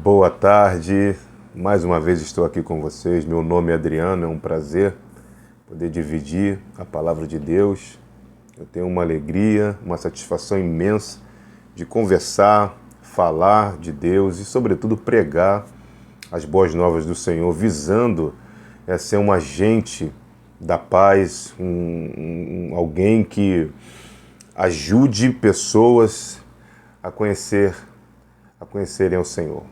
Boa tarde, mais uma vez estou aqui com vocês. Meu nome é Adriano, é um prazer poder dividir a palavra de Deus. Eu tenho uma alegria, uma satisfação imensa de conversar, falar de Deus e, sobretudo, pregar as boas novas do Senhor, visando ser um agente da paz, alguém que ajude pessoas a conhecerem o Senhor.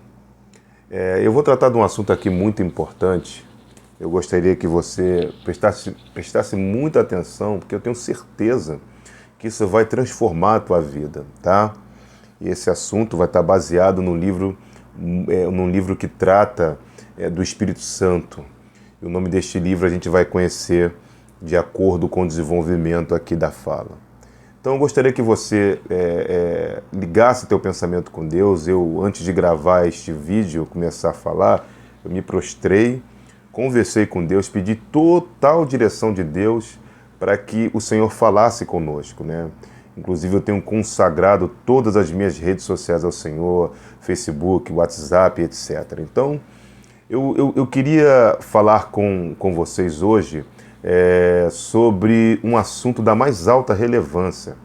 Eu vou tratar de um assunto aqui muito importante. Eu gostaria que você prestasse muita atenção, porque eu tenho certeza que isso vai transformar a tua vida, tá? E esse assunto vai estar baseado num livro que trata do Espírito Santo. E o nome deste livro a gente vai conhecer de acordo com o desenvolvimento aqui da fala. Então eu gostaria que você ligasse teu pensamento com Deus. Antes de gravar este vídeo, começar a falar, eu me prostrei, conversei com Deus, pedi total direção de Deus para que o Senhor falasse conosco, né? Inclusive eu tenho consagrado todas as minhas redes sociais ao Senhor, Facebook, WhatsApp, etc. Então eu queria falar com vocês hoje sobre um assunto da mais alta relevância.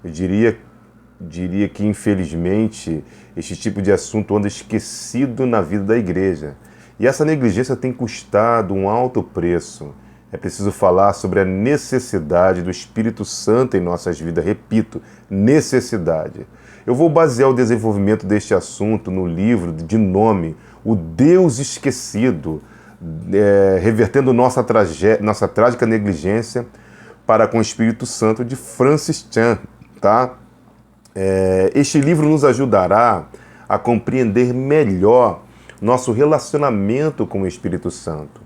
Eu diria que, infelizmente, este tipo de assunto anda esquecido na vida da igreja. E essa negligência tem custado um alto preço. É preciso falar sobre a necessidade do Espírito Santo em nossas vidas. Repito, necessidade. Eu vou basear o desenvolvimento deste assunto no livro de nome O Deus Esquecido, revertendo nossa trágica negligência para com o Espírito Santo, de Francis Chan, tá? Este livro nos ajudará a compreender melhor nosso relacionamento com o Espírito Santo.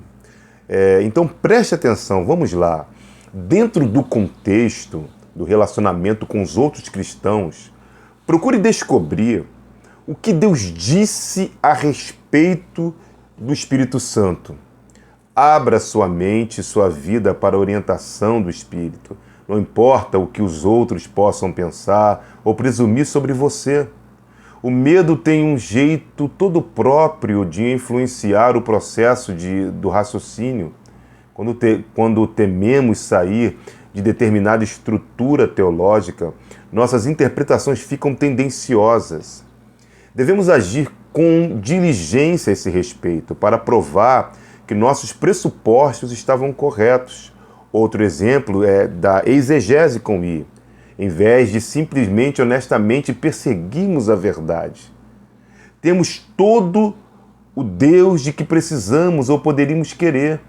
Então preste atenção, vamos lá. Dentro do contexto do relacionamento com os outros cristãos, procure descobrir o que Deus disse a respeito do Espírito Santo. Abra sua mente e sua vida para a orientação do Espírito. Não importa o que os outros possam pensar ou presumir sobre você. O medo tem um jeito todo próprio de influenciar o processo do raciocínio. Quando tememos sair de determinada estrutura teológica, nossas interpretações ficam tendenciosas. Devemos agir com diligência a esse respeito para provar que nossos pressupostos estavam corretos. Outro exemplo é da exegese com I, em vez de simplesmente honestamente perseguirmos a verdade. Temos todo o Deus de que precisamos ou poderíamos querer.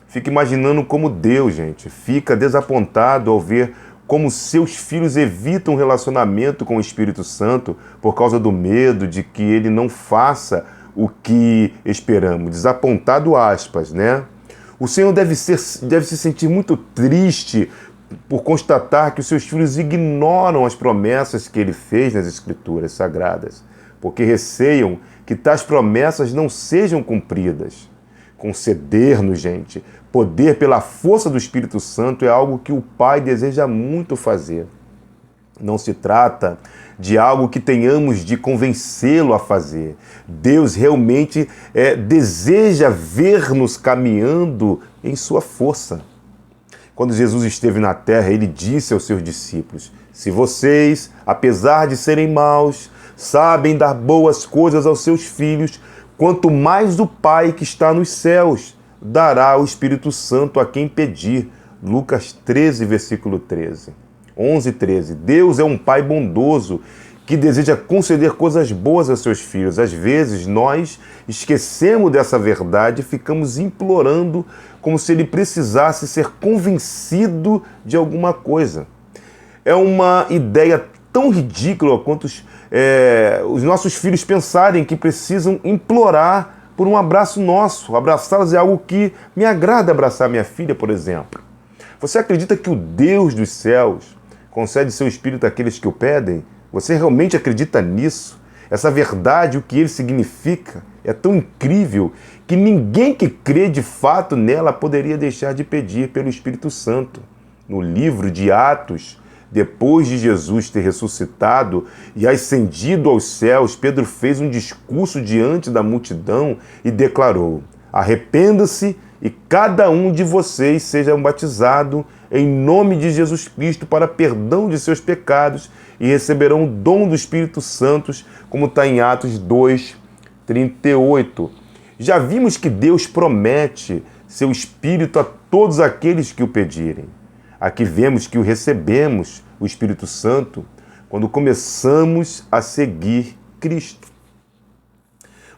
Fica imaginando como Deus, gente, fica desapontado ao ver como seus filhos evitam um relacionamento com o Espírito Santo por causa do medo de que ele não faça o que esperamos. Desapontado, aspas, né? O Senhor deve se sentir muito triste por constatar que os seus filhos ignoram as promessas que ele fez nas Escrituras Sagradas, porque receiam que tais promessas não sejam cumpridas. Conceder-nos, gente, poder pela força do Espírito Santo é algo que o Pai deseja muito fazer. Não se trata de algo que tenhamos de convencê-lo a fazer. Deus realmente deseja ver-nos caminhando em sua força. Quando Jesus esteve na terra, ele disse aos seus discípulos: se vocês, apesar de serem maus, sabem dar boas coisas aos seus filhos, quanto mais o Pai que está nos céus dará o Espírito Santo a quem pedir. Lucas 13, versículo 13. 11, 13. Deus é um Pai bondoso que deseja conceder coisas boas a seus filhos. Às vezes nós esquecemos dessa verdade e ficamos implorando como se ele precisasse ser convencido de alguma coisa. É uma ideia tão ridícula quanto os nossos filhos pensarem que precisam implorar por um abraço nosso. Abraçá-los é algo que me agrada abraçar minha filha, por exemplo. Você acredita que o Deus dos céus concede seu Espírito àqueles que o pedem? Você realmente acredita nisso? Essa verdade, o que ele significa, é tão incrível que ninguém que crê de fato nela poderia deixar de pedir pelo Espírito Santo. No livro de Atos, depois de Jesus ter ressuscitado e ascendido aos céus, Pedro fez um discurso diante da multidão e declarou: arrependa-se e cada um de vocês seja batizado em nome de Jesus Cristo para perdão de seus pecados e receberão o dom do Espírito Santo, como está em Atos 2:38. Já vimos que Deus promete seu Espírito a todos aqueles que o pedirem. Aqui vemos que o recebemos, o Espírito Santo, quando começamos a seguir Cristo.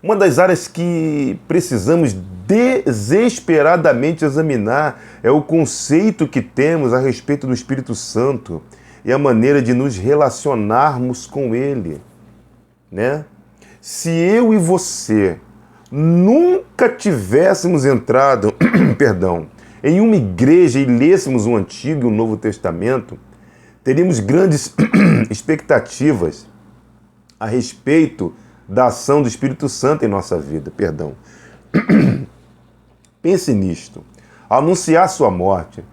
Uma das áreas que precisamos desesperadamente examinar é o conceito que temos a respeito do Espírito Santo e a maneira de nos relacionarmos com ele, né? Se eu e você nunca tivéssemos entrado, em uma igreja e lêssemos o Antigo e o Novo Testamento, teríamos grandes expectativas a respeito da ação do Espírito Santo em nossa vida. Pense nisto. Ao anunciar sua morte,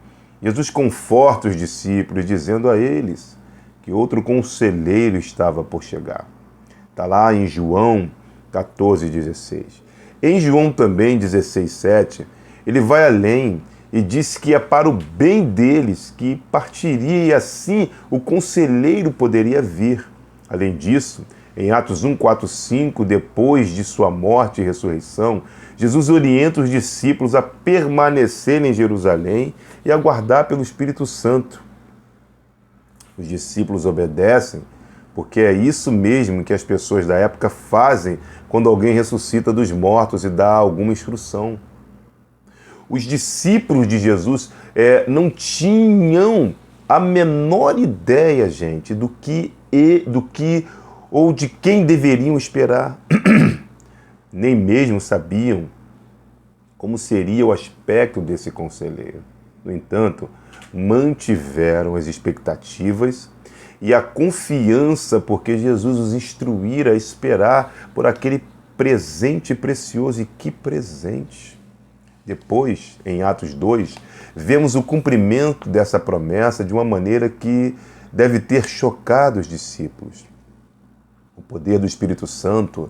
Jesus conforta os discípulos, dizendo a eles que outro conselheiro estava por chegar. Está lá em João 14:16. Em João também 16:7, ele vai além e diz que é para o bem deles que partiria e assim o conselheiro poderia vir. Além disso, em Atos 1:4-5, depois de sua morte e ressurreição, Jesus orienta os discípulos a permanecerem em Jerusalém e aguardar pelo Espírito Santo. Os discípulos obedecem porque é isso mesmo que as pessoas da época fazem quando alguém ressuscita dos mortos e dá alguma instrução. Os discípulos de Jesus não tinham a menor ideia, gente, do que ou de quem deveriam esperar. Nem mesmo sabiam como seria o aspecto desse conselheiro. No entanto, mantiveram as expectativas e a confiança, porque Jesus os instruíra a esperar por aquele presente precioso. E que presente! Depois, em Atos 2, vemos o cumprimento dessa promessa de uma maneira que deve ter chocado os discípulos. O poder do Espírito Santo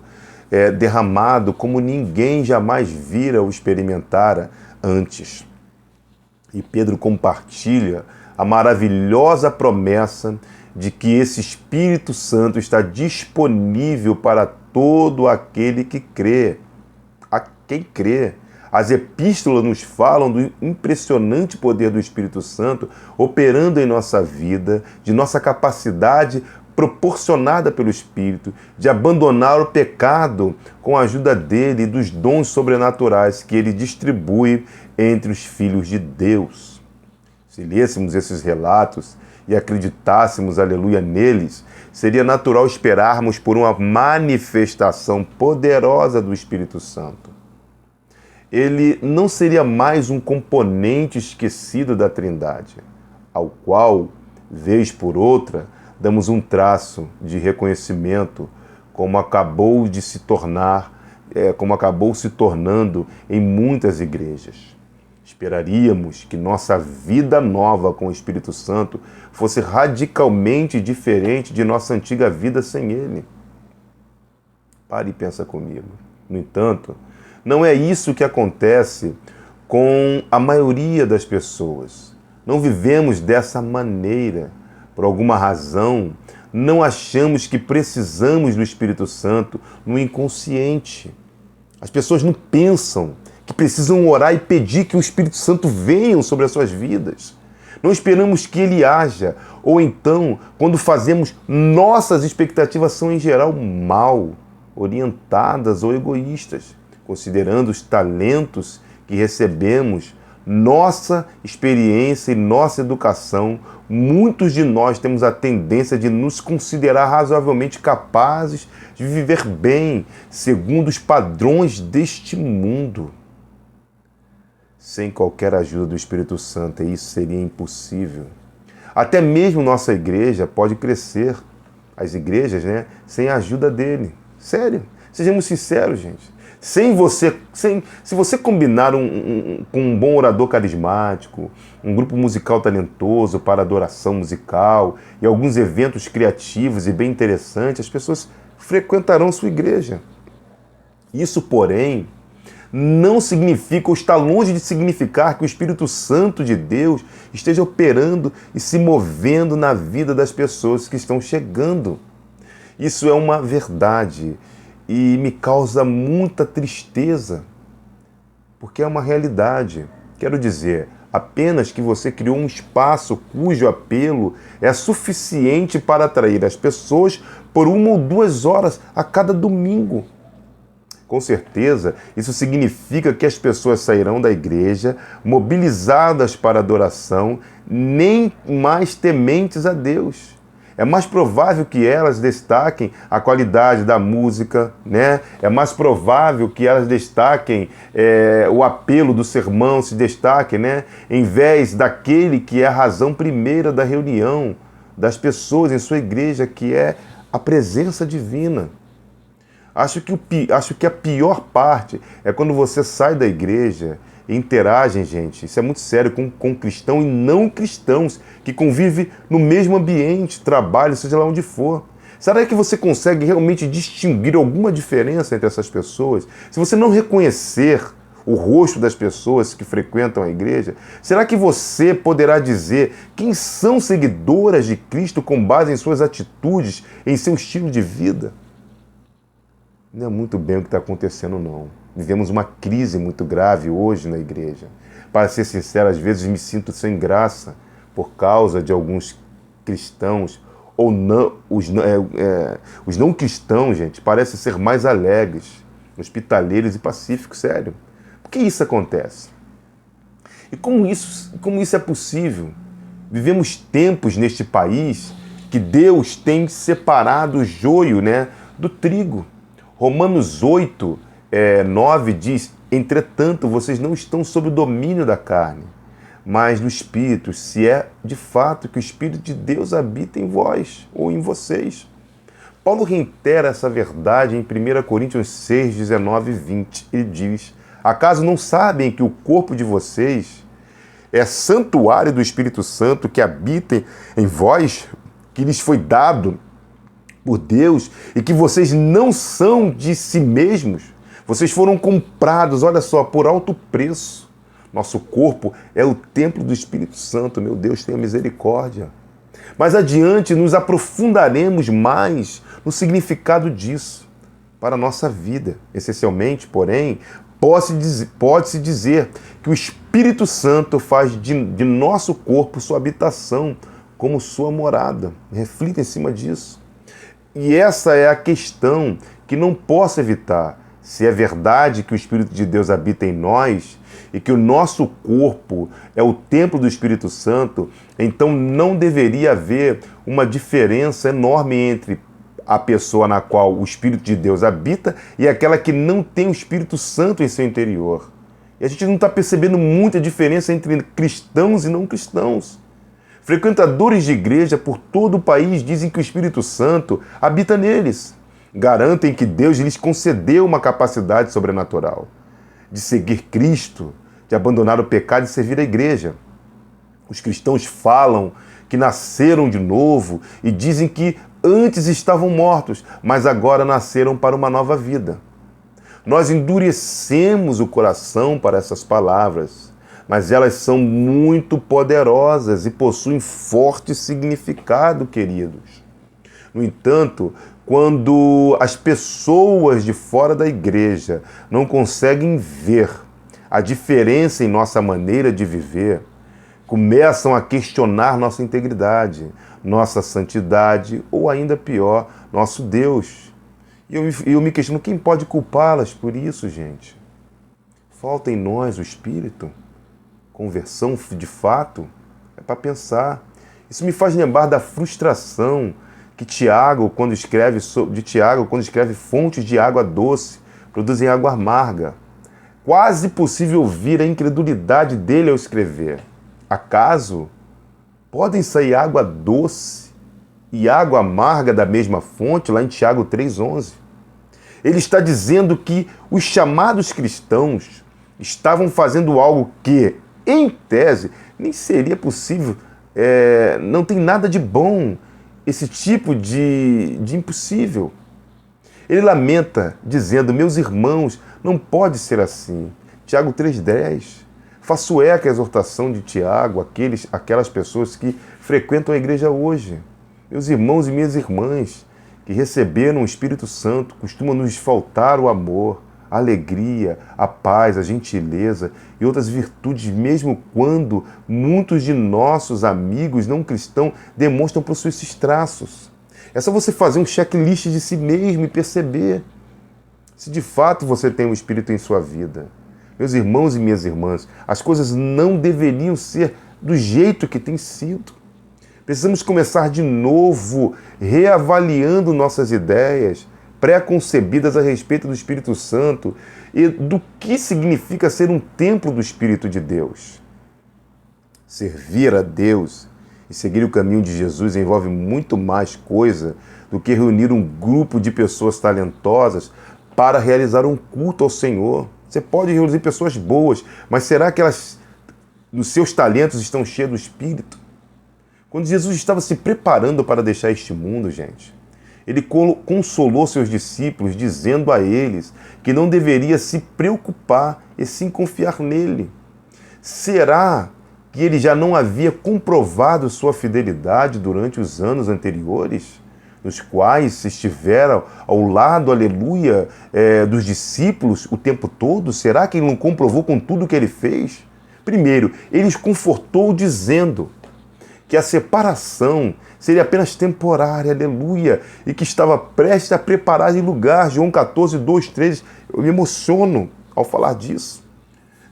é derramado como ninguém jamais vira ou experimentara antes. E Pedro compartilha a maravilhosa promessa de que esse Espírito Santo está disponível para todo aquele que crê. A quem crê. As epístolas nos falam do impressionante poder do Espírito Santo operando em nossa vida, de nossa capacidade proporcionada pelo Espírito, de abandonar o pecado com a ajuda dele e dos dons sobrenaturais que ele distribui entre os filhos de Deus. Se lêssemos esses relatos e acreditássemos, aleluia, neles, seria natural esperarmos por uma manifestação poderosa do Espírito Santo. Ele não seria mais um componente esquecido da Trindade, ao qual, vez por outra, damos um traço de reconhecimento, como acabou se tornando em muitas igrejas. Esperaríamos que nossa vida nova com o Espírito Santo fosse radicalmente diferente de nossa antiga vida sem ele. Pare e pensa comigo. No entanto, não é isso que acontece com a maioria das pessoas. Não vivemos dessa maneira. Por alguma razão, não achamos que precisamos do Espírito Santo no inconsciente. As pessoas não pensam que precisam orar e pedir que o Espírito Santo venha sobre as suas vidas. Não esperamos que ele haja. Ou então, quando fazemos, nossas expectativas são em geral mal orientadas ou egoístas, considerando os talentos que recebemos, nossa experiência e nossa educação. Muitos de nós temos a tendência de nos considerar razoavelmente capazes de viver bem, segundo os padrões deste mundo, sem qualquer ajuda do Espírito Santo, e isso seria impossível. Até mesmo nossa igreja pode crescer, as igrejas, sem a ajuda dele. Sério, sejamos sinceros, gente. Se você combinar com um bom orador carismático, um grupo musical talentoso para adoração musical e alguns eventos criativos e bem interessantes, as pessoas frequentarão sua igreja. Isso, porém, não significa ou está longe de significar que o Espírito Santo de Deus esteja operando e se movendo na vida das pessoas que estão chegando. Isso é uma verdade e me causa muita tristeza, porque é uma realidade. Quero dizer, apenas que você criou um espaço cujo apelo é suficiente para atrair as pessoas por 1 ou 2 horas a cada domingo. Com certeza, isso significa que as pessoas sairão da igreja mobilizadas para adoração, nem mais tementes a Deus. É mais provável que elas destaquem a qualidade da música, né? É mais provável que elas destaquem o apelo do sermão, se destaquem, né? Em vez daquele que é a razão primeira da reunião das pessoas em sua igreja, que é a presença divina. Acho que a pior parte é quando você sai da igreja e interage, gente, isso é muito sério, com cristãos e não cristãos que convivem no mesmo ambiente, trabalho, seja lá onde for. Será que você consegue realmente distinguir alguma diferença entre essas pessoas? Se você não reconhecer o rosto das pessoas que frequentam a igreja, será que você poderá dizer quem são seguidoras de Cristo com base em suas atitudes, em seu estilo de vida? Não é muito bem o que está acontecendo, não. Vivemos uma crise muito grave hoje na igreja. Para ser sincero, às vezes me sinto sem graça por causa de alguns cristãos, ou não, os não cristãos, gente, parecem ser mais alegres, hospitaleiros e pacíficos, sério. Por que isso acontece? E como isso é possível? Vivemos tempos neste país que Deus tem separado o joio, né, do trigo. Romanos 8, 9 diz: entretanto, vocês não estão sob o domínio da carne, mas do Espírito, se é de fato que o Espírito de Deus habita em vós ou em vocês. Paulo reitera essa verdade em 1 Coríntios 6, 19 e 20. Ele diz: acaso não sabem que o corpo de vocês é santuário do Espírito Santo que habita em vós, que lhes foi dado por Deus, e que vocês não são de si mesmos? Vocês foram comprados, olha só, por alto preço. Nosso corpo é o templo do Espírito Santo. Meu Deus, tenha misericórdia. Mais adiante nos aprofundaremos mais no significado disso para a nossa vida. Essencialmente, porém, pode-se dizer que o Espírito Santo faz de nosso corpo sua habitação, como sua morada. Reflita em cima disso. E essa é a questão que não posso evitar. Se é verdade que o Espírito de Deus habita em nós e que o nosso corpo é o templo do Espírito Santo, então não deveria haver uma diferença enorme entre a pessoa na qual o Espírito de Deus habita e aquela que não tem o Espírito Santo em seu interior. E a gente não está percebendo muita diferença entre cristãos e não cristãos. Frequentadores de igreja por todo o país dizem que o Espírito Santo habita neles. Garantem que Deus lhes concedeu uma capacidade sobrenatural de seguir Cristo, de abandonar o pecado e servir a igreja. Os cristãos falam que nasceram de novo e dizem que antes estavam mortos, mas agora nasceram para uma nova vida. Nós endurecemos o coração para essas palavras, mas elas são muito poderosas e possuem forte significado, queridos. No entanto, quando as pessoas de fora da igreja não conseguem ver a diferença em nossa maneira de viver, começam a questionar nossa integridade, nossa santidade ou, ainda pior, nosso Deus. E eu me questiono, quem pode culpá-las por isso, gente? Falta em nós o Espírito? Conversão de fato? É para pensar. Isso me faz lembrar da frustração que Tiago, quando escreve fontes de água doce, produzem água amarga. Quase possível ouvir a incredulidade dele ao escrever. Acaso podem sair água doce e água amarga da mesma fonte, lá em Tiago 3,11? Ele está dizendo que os chamados cristãos estavam fazendo algo que, em tese, nem seria possível. Não tem nada de bom esse tipo de impossível. Ele lamenta, dizendo: meus irmãos, não pode ser assim. Tiago 3,10. Faço eco a exortação de Tiago, aquelas pessoas que frequentam a igreja hoje. Meus irmãos e minhas irmãs, que receberam o Espírito Santo, costuma nos faltar o amor, a alegria, a paz, a gentileza e outras virtudes, mesmo quando muitos de nossos amigos não cristãos demonstram possuir esses traços. É só você fazer um checklist de si mesmo e perceber se de fato você tem o Espírito em sua vida. Meus irmãos e minhas irmãs, as coisas não deveriam ser do jeito que tem sido. Precisamos começar de novo, reavaliando nossas ideias pré-concebidas a respeito do Espírito Santo e do que significa ser um templo do Espírito de Deus. Servir a Deus e seguir o caminho de Jesus envolve muito mais coisa do que reunir um grupo de pessoas talentosas para realizar um culto ao Senhor. Você pode reunir pessoas boas, mas será que os seus talentos estão cheios do Espírito? Quando Jesus estava se preparando para deixar este mundo, gente, ele consolou seus discípulos, dizendo a eles que não deveria se preocupar e sim confiar nele. Será que ele já não havia comprovado sua fidelidade durante os anos anteriores, nos quais estiveram ao lado, aleluia, dos discípulos o tempo todo? Será que ele não comprovou com tudo que ele fez? Primeiro, ele os confortou dizendo que a separação seria apenas temporária, aleluia, e que estava prestes a preparar em lugar. João 14, 2, 3, eu me emociono ao falar disso.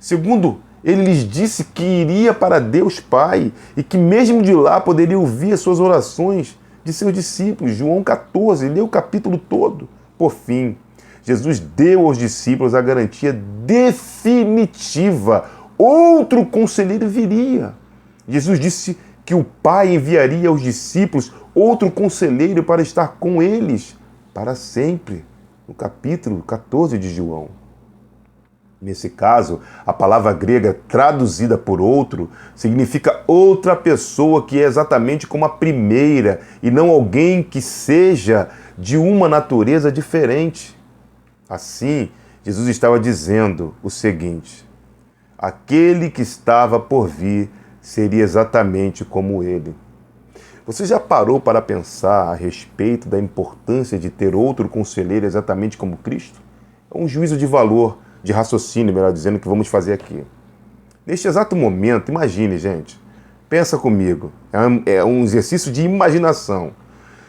Segundo, ele lhes disse que iria para Deus Pai e que mesmo de lá poderia ouvir as suas orações de seus discípulos. João 14, lê o capítulo todo. Por fim, Jesus deu aos discípulos a garantia definitiva: outro conselheiro viria. Jesus disse que o Pai enviaria aos discípulos outro conselheiro para estar com eles para sempre, no capítulo 14 de João. Nesse caso, a palavra grega traduzida por outro significa outra pessoa que é exatamente como a primeira e não alguém que seja de uma natureza diferente. Assim, Jesus estava dizendo o seguinte: aquele que estava por vir seria exatamente como ele. Você já parou para pensar a respeito da importância de ter outro conselheiro exatamente como Cristo? É um juízo de valor, de raciocínio, melhor dizendo, que vamos fazer aqui. Neste exato momento, imagine, gente, pensa comigo, é um exercício de imaginação.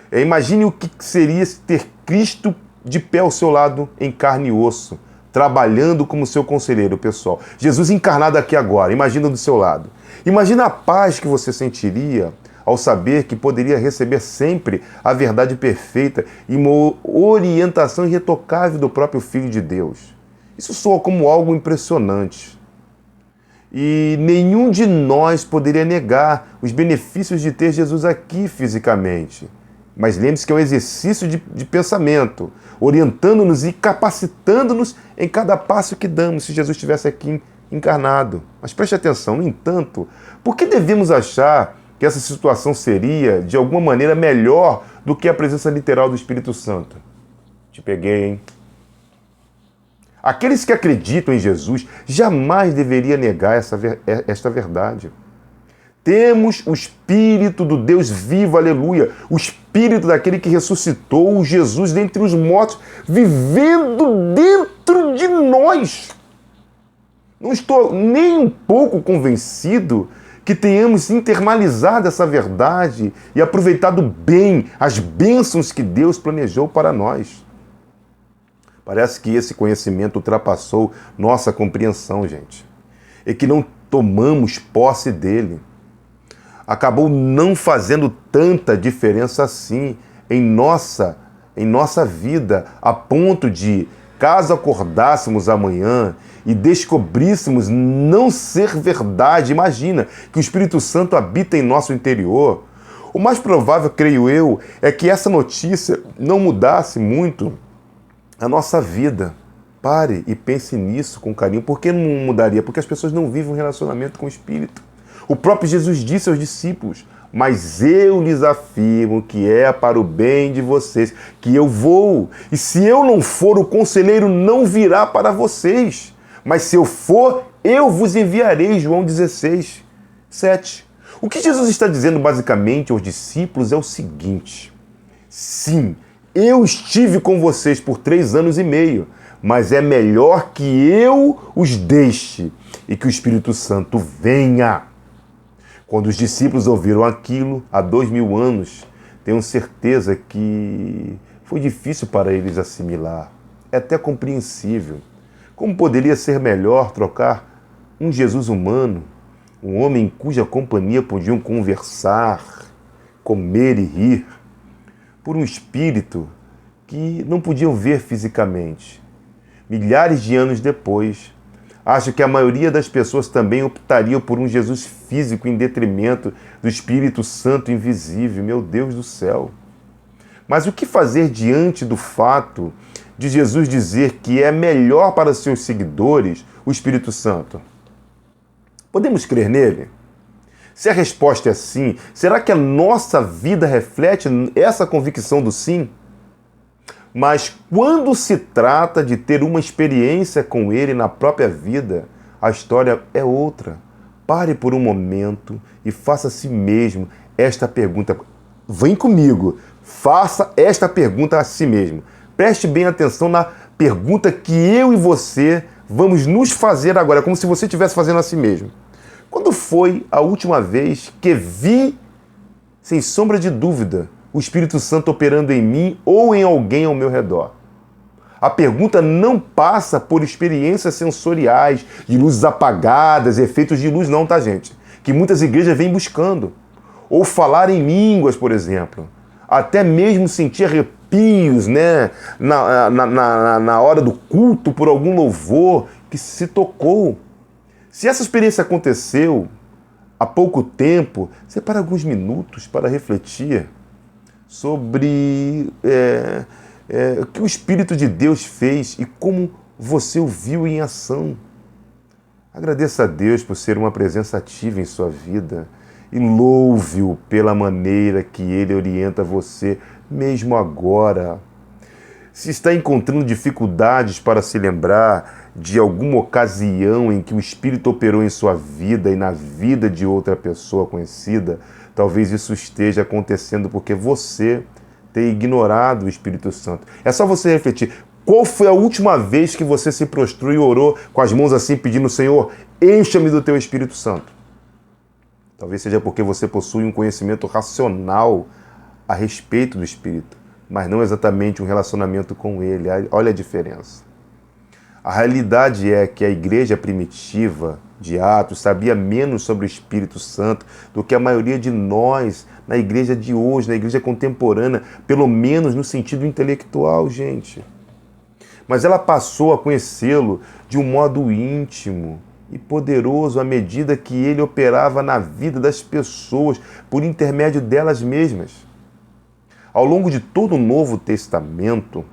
Imagine o que seria ter Cristo de pé ao seu lado em carne e osso, trabalhando como seu conselheiro pessoal. Jesus encarnado aqui agora, imagina do seu lado. Imagina a paz que você sentiria ao saber que poderia receber sempre a verdade perfeita e uma orientação irretocável do próprio Filho de Deus. Isso soa como algo impressionante. E nenhum de nós poderia negar os benefícios de ter Jesus aqui fisicamente. Mas lembre-se que é um exercício de pensamento, orientando-nos e capacitando-nos em cada passo que damos, se Jesus estivesse aqui encarnado. Mas preste atenção, no entanto, por que devemos achar que essa situação seria, de alguma maneira, melhor do que a presença literal do Espírito Santo? Te peguei, hein? Aqueles que acreditam em Jesus jamais deveriam negar esta verdade. Temos o Espírito do Deus vivo, aleluia, o Espírito daquele que ressuscitou Jesus dentre os mortos, vivendo dentro de nós. Não estou nem um pouco convencido que tenhamos internalizado essa verdade e aproveitado bem as bênçãos que Deus planejou para nós. Parece que esse conhecimento ultrapassou nossa compreensão, gente, e que não tomamos posse dele. Acabou não fazendo tanta diferença assim em nossa vida, a ponto de, caso acordássemos amanhã e descobríssemos não ser verdade, imagina que o Espírito Santo habita em nosso interior, o mais provável, creio eu, é que essa notícia não mudasse muito a nossa vida. Pare e pense nisso com carinho. Por que não mudaria? Porque as pessoas não vivem um relacionamento com o Espírito. O próprio Jesus disse aos discípulos: mas eu lhes afirmo que é para o bem de vocês que eu vou. E se eu não for, o conselheiro não virá para vocês. Mas se eu for, eu vos enviarei. João 16, 7. O que Jesus está dizendo basicamente aos discípulos é o seguinte: sim, eu estive com vocês por 3 anos e meio, mas é melhor que eu os deixe e que o Espírito Santo venha. Quando os discípulos ouviram aquilo há 2000 anos, tenho certeza que foi difícil para eles assimilar. É até compreensível. Como poderia ser melhor trocar um Jesus humano, um homem em cuja companhia podiam conversar, comer e rir, por um espírito que não podiam ver fisicamente? Milhares de anos depois, acho que a maioria das pessoas também optariam por um Jesus físico em detrimento do Espírito Santo invisível. Meu Deus do céu! Mas o que fazer diante do fato de Jesus dizer que é melhor para seus seguidores o Espírito Santo? Podemos crer nele? Se a resposta é sim, será que a nossa vida reflete essa convicção do sim? Mas quando se trata de ter uma experiência com ele na própria vida, a história é outra. Pare por um momento e faça a si mesmo esta pergunta. Vem comigo, faça esta pergunta a si mesmo. Preste bem atenção na pergunta que eu e você vamos nos fazer agora, como se você estivesse fazendo a si mesmo. Quando foi a última vez que vi, sem sombra de dúvida, o Espírito Santo operando em mim ou em alguém ao meu redor? A pergunta não passa por experiências sensoriais, de luzes apagadas, efeitos de luz não, tá, gente? Que muitas igrejas vêm buscando. Ou falar em línguas, por exemplo. Até mesmo sentir arrepios, né? Na hora do culto, por algum louvor que se tocou. Se essa experiência aconteceu há pouco tempo, separe alguns minutos para refletir sobre o que o Espírito de Deus fez e como você o viu em ação. Agradeça a Deus por ser uma presença ativa em sua vida e louve-o pela maneira que Ele orienta você, mesmo agora. Se está encontrando dificuldades para se lembrar de alguma ocasião em que o Espírito operou em sua vida e na vida de outra pessoa conhecida, talvez isso esteja acontecendo porque você tem ignorado o Espírito Santo. É só você refletir. Qual foi a última vez que você se prostrou e orou com as mãos assim, pedindo: Senhor, encha-me do teu Espírito Santo? Talvez seja porque você possui um conhecimento racional a respeito do Espírito, mas não exatamente um relacionamento com Ele. Olha a diferença. A realidade é que a igreja primitiva de Atos sabia menos sobre o Espírito Santo do que a maioria de nós na igreja de hoje, na igreja contemporânea, pelo menos no sentido intelectual, gente. Mas ela passou a conhecê-lo de um modo íntimo e poderoso à medida que ele operava na vida das pessoas por intermédio delas mesmas. Ao longo de todo o Novo Testamento,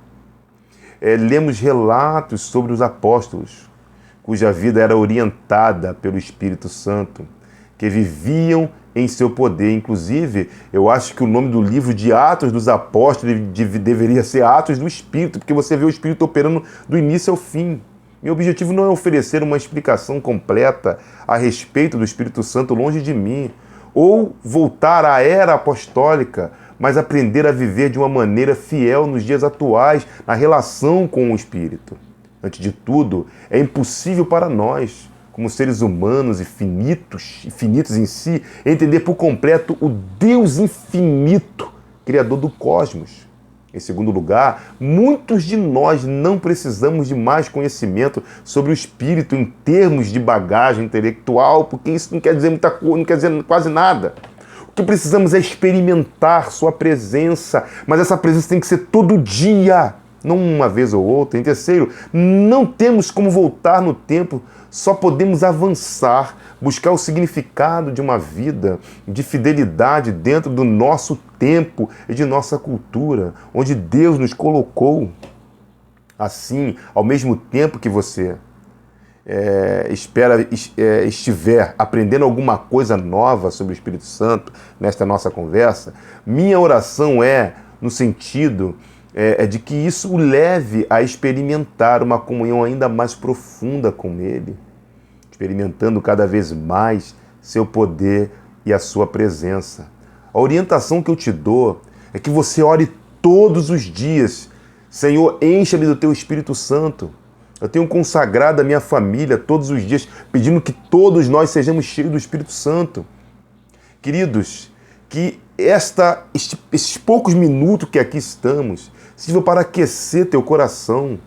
lemos relatos sobre os apóstolos, cuja vida era orientada pelo Espírito Santo, que viviam em seu poder. Inclusive, eu acho que o nome do livro de Atos dos Apóstolos deveria ser Atos do Espírito, porque você vê o Espírito operando do início ao fim. Meu objetivo não é oferecer uma explicação completa a respeito do Espírito Santo longe de mim, ou voltar à era apostólica, mas aprender a viver de uma maneira fiel nos dias atuais, na relação com o Espírito. Antes de tudo, é impossível para nós, como seres humanos e finitos em si, entender por completo o Deus infinito, Criador do cosmos. Em segundo lugar, muitos de nós não precisamos de mais conhecimento sobre o Espírito em termos de bagagem intelectual, porque isso não quer dizer muita coisa, não quer dizer quase nada. O que precisamos é experimentar sua presença, mas essa presença tem que ser todo dia, não uma vez ou outra. Em terceiro, não temos como voltar no tempo, só podemos avançar, buscar o significado de uma vida de fidelidade dentro do nosso tempo e de nossa cultura, onde Deus nos colocou. Assim, ao mesmo tempo que você estiver aprendendo alguma coisa nova sobre o Espírito Santo nesta nossa conversa, minha oração é no sentido de que isso o leve a experimentar uma comunhão ainda mais profunda com Ele, experimentando cada vez mais seu poder e a sua presença. A orientação que eu te dou é que você ore todos os dias: Senhor, encha-me do teu Espírito Santo. Eu tenho consagrado a minha família todos os dias, pedindo que todos nós sejamos cheios do Espírito Santo. Queridos, que esses poucos minutos que aqui estamos sirva para aquecer teu coração,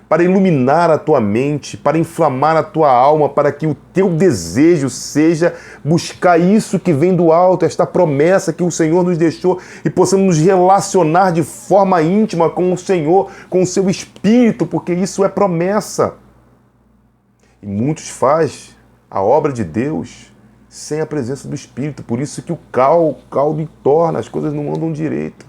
para iluminar a tua mente, para inflamar a tua alma, para que o teu desejo seja buscar isso que vem do alto, esta promessa que o Senhor nos deixou, e possamos nos relacionar de forma íntima com o Senhor, com o seu Espírito, porque isso é promessa. E muitos fazem a obra de Deus sem a presença do Espírito, por isso que o caldo entorna, as coisas não andam direito.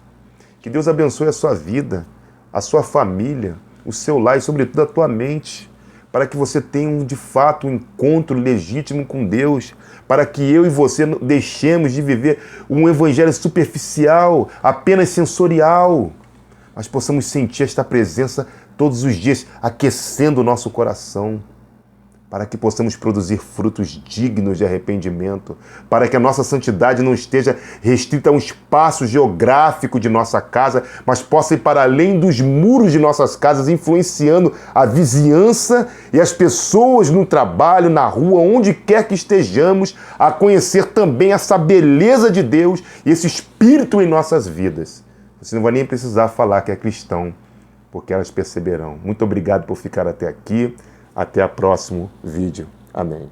Que Deus abençoe a sua vida, a sua família, o seu lar e, sobretudo, a tua mente, para que você tenha, de fato, um encontro legítimo com Deus, para que eu e você deixemos de viver um evangelho superficial, apenas sensorial, mas possamos sentir esta presença todos os dias, aquecendo o nosso coração, para que possamos produzir frutos dignos de arrependimento, para que a nossa santidade não esteja restrita a um espaço geográfico de nossa casa, mas possa ir para além dos muros de nossas casas, influenciando a vizinhança e as pessoas no trabalho, na rua, onde quer que estejamos, a conhecer também essa beleza de Deus e esse Espírito em nossas vidas. Você não vai nem precisar falar que é cristão, porque elas perceberão. Muito obrigado por ficar até aqui. Até o próximo vídeo. Amém.